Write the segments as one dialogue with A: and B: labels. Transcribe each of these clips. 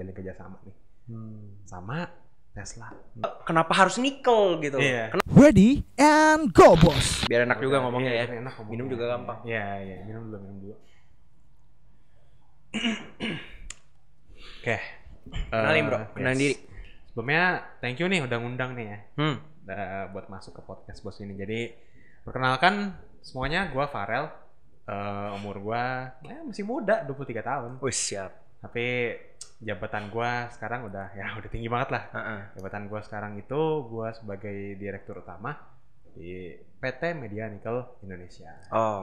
A: jalin kerjasama nih sama Tesla.
B: Kenapa harus nikel gitu?
A: Iya.
C: Ready and go, bos.
B: Biar enak juga ngomongnya ya.
A: Enak ngomongnya.
B: Minum juga gampang.
A: Iya, minum dulu. Oke.
B: Kenalin bro, kenalin diri.
A: Sebelumnya thank you nih udah ngundang nih ya. Buat masuk ke podcast bos ini. Jadi perkenalkan semuanya, gue Farel. Umur gue masih muda, 23 tahun.
B: Wih, siap.
A: Tapi jabatan gue sekarang udah tinggi banget lah. Jabatan gue sekarang itu gue sebagai direktur utama di PT Media Nikel Indonesia.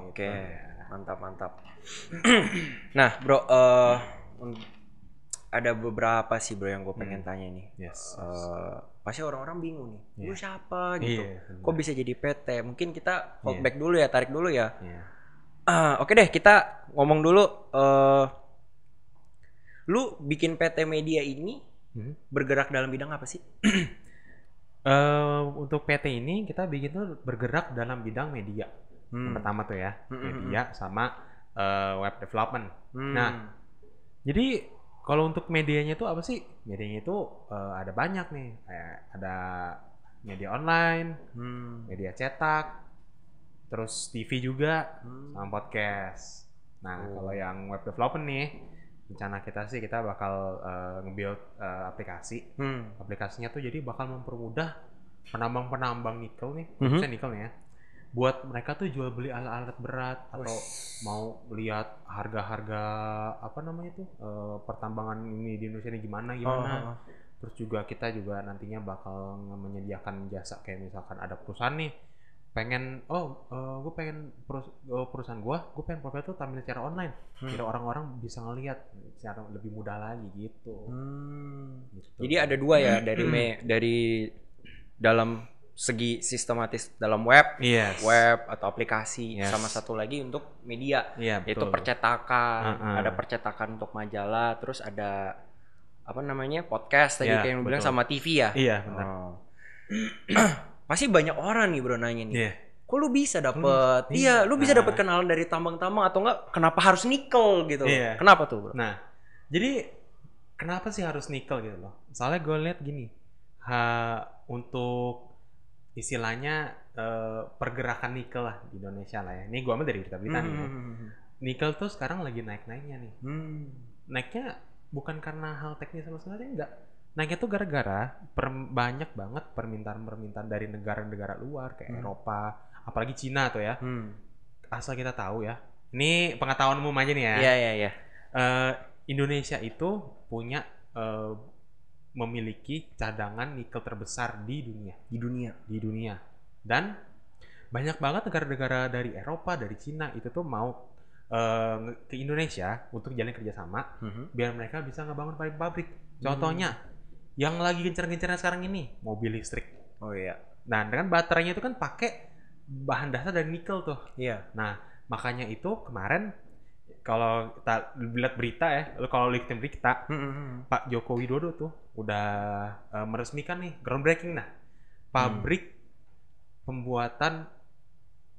B: Oke. Ya. Mantap. Nah bro, ada beberapa sih bro yang gue pengen tanya nih.
A: Yes.
B: Pasti orang-orang bingung nih, lu siapa gitu?
A: Iya,
B: kok bisa jadi PT? Mungkin kita hold back dulu ya, tarik dulu ya. Oke deh, kita ngomong dulu. Lu bikin PT Media ini bergerak dalam bidang apa sih?
A: Untuk PT ini kita bikin tuh bergerak dalam bidang media. Yang pertama tuh ya, media sama web development. Nah, jadi kalau untuk medianya itu apa sih? Medianya itu ada banyak nih. Ada media online, media cetak, terus TV juga, sama podcast. Nah, kalau yang web development nih, rencana kita sih kita bakal nge-build aplikasi. Aplikasinya tuh jadi bakal mempermudah penambang nikel nih, khususnya nikel nih ya. Buat mereka tuh jual beli alat-alat berat atau mau lihat harga-harga apa namanya tuh pertambangan ini di Indonesia ini gimana. Terus juga kita juga nantinya bakal menyediakan jasa kayak misalkan ada perusahaan nih pengen gue pengen perusahaan gue pengen profil tuh tampil secara online biar orang-orang bisa ngelihat secara lebih mudah lagi gitu.
B: Jadi ada dua ya dari dalam segi sistematis dalam web, web atau aplikasi, sama satu lagi untuk media, yaitu percetakan. Ada percetakan untuk majalah, terus ada apa namanya podcast tadi kayak yang bilang sama TV ya.
A: Iya benar.
B: Pasti banyak orang nih bro nanya nih. Kok lu bisa dapet? Lu bisa dapet kenalan dari tambang-tambang atau enggak? Kenapa harus nikel gitu? Kenapa tuh bro?
A: Nah, jadi kenapa sih harus nikel gitu loh? Soalnya gue lihat gini, untuk istilahnya pergerakan nikel lah di Indonesia lah ya. Ini gue ambil dari berita-berita nih. Nikel tuh sekarang lagi naik-naiknya nih. Naiknya bukan karena hal teknis sama sekali, enggak. Naiknya tuh gara-gara banyak banget permintaan dari negara-negara luar kayak Eropa, apalagi Cina tuh ya. Asal kita tahu ya. Ini pengetahuan umum aja nih ya.
B: Iya.
A: Indonesia itu punya memiliki cadangan nikel terbesar di dunia. Dan banyak banget negara-negara dari Eropa, dari Cina itu tuh mau ke Indonesia untuk jalin kerjasama biar mereka bisa ngebangun pabrik-pabrik. Contohnya yang lagi gencar-gencarnya sekarang ini mobil listrik.
B: Oh iya.
A: Nah, dengan baterainya itu kan pakai bahan dasar dari nikel tuh.
B: Iya.
A: Nah, makanya itu kemarin kalau kita lihat berita ya, kalau lihat berita, Pak Joko Widodo tuh udah meresmikan nih groundbreaking pabrik pembuatan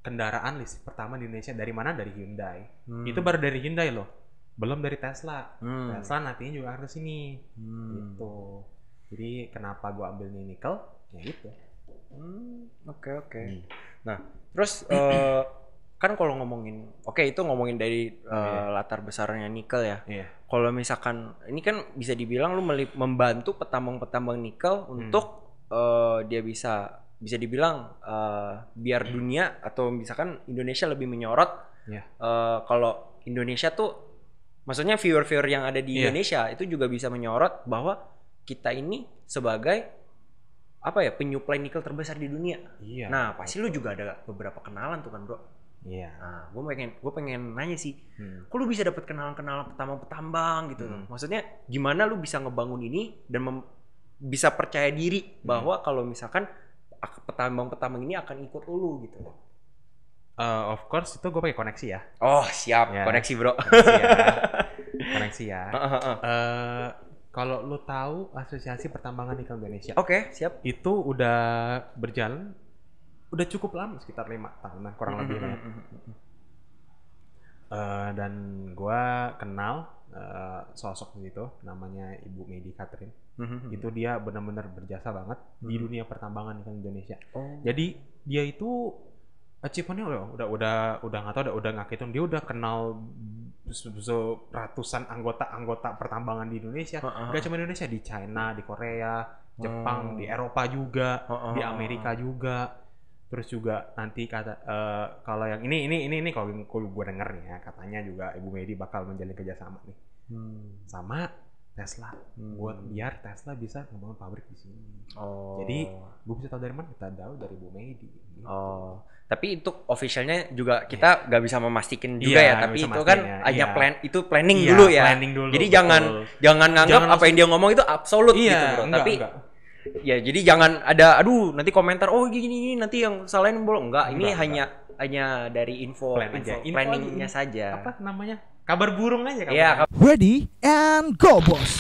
A: kendaraan listrik pertama di Indonesia. Dari mana? Dari Hyundai. Itu baru dari Hyundai loh, belum dari Tesla. Tesla nantinya juga akan kesini. Gitu. Jadi kenapa gua ambil nih nikel? Ya gitu.
B: Oke. Nah, terus kan kalau ngomongin, itu ngomongin dari latar besarnya nikel ya. Kalau misalkan ini kan bisa dibilang lu membantu petambang-petambang nikel untuk dia bisa dibilang biar dunia atau misalkan Indonesia lebih menyorot. Kalau Indonesia tuh, maksudnya viewer-viewer yang ada di Indonesia itu juga bisa menyorot bahwa kita ini sebagai penyuplai nikel terbesar di dunia. Nah, pasti lu juga ada beberapa kenalan tuh kan, bro. Nah, gue pengen nanya sih, kok lu bisa dapet kenalan-kenalan petambang gitu? Maksudnya gimana lu bisa ngebangun ini dan bisa percaya diri bahwa kalau misalkan petambang-petambang ini akan ikut lu gitu?
A: Of course itu gue pakai koneksi ya.
B: Oh siap, koneksi bro.
A: Koneksi ya. Kalau lu tahu Asosiasi Pertambangan Nikel Indonesia,
B: oke, siap.
A: Itu udah berjalan, udah cukup lama, sekitar 5 tahunan kurang lebih. Dan gue kenal sosok gitu, namanya Ibu Medi Catherine. Itu dia benar-benar berjasa banget di dunia pertambangan di Indonesia. Jadi dia itu achievement-nya udah nggak tahu, udah nggak hitung. Dia udah kenal ratusan anggota pertambangan di Indonesia. Gak cuma Indonesia, di China, di Korea, Jepang, di Eropa juga, di Amerika juga. Terus juga nanti kalau yang ini kalau gue denger nih ya, katanya juga Ibu Medi bakal menjalin kerjasama nih sama Tesla, buat biar Tesla bisa ngebangun pabrik di sini. Jadi gue bisa tahu dari mana? Kita tahu dari Ibu Medi. Gitu.
B: Tapi itu officialnya juga kita nggak bisa memastikan juga ya. Tapi itu kan hanya planning dulu ya.
A: Planning dulu,
B: jadi jangan nganggap apa yang dia ngomong itu absolut gitu bro. Tapi ya jadi jangan ada nanti komentar gini nanti yang salahin bolong. Enggak, ini hanya dari info planningnya saja.
A: Apa namanya? Kabar burung aja.
C: Ready and go, bos.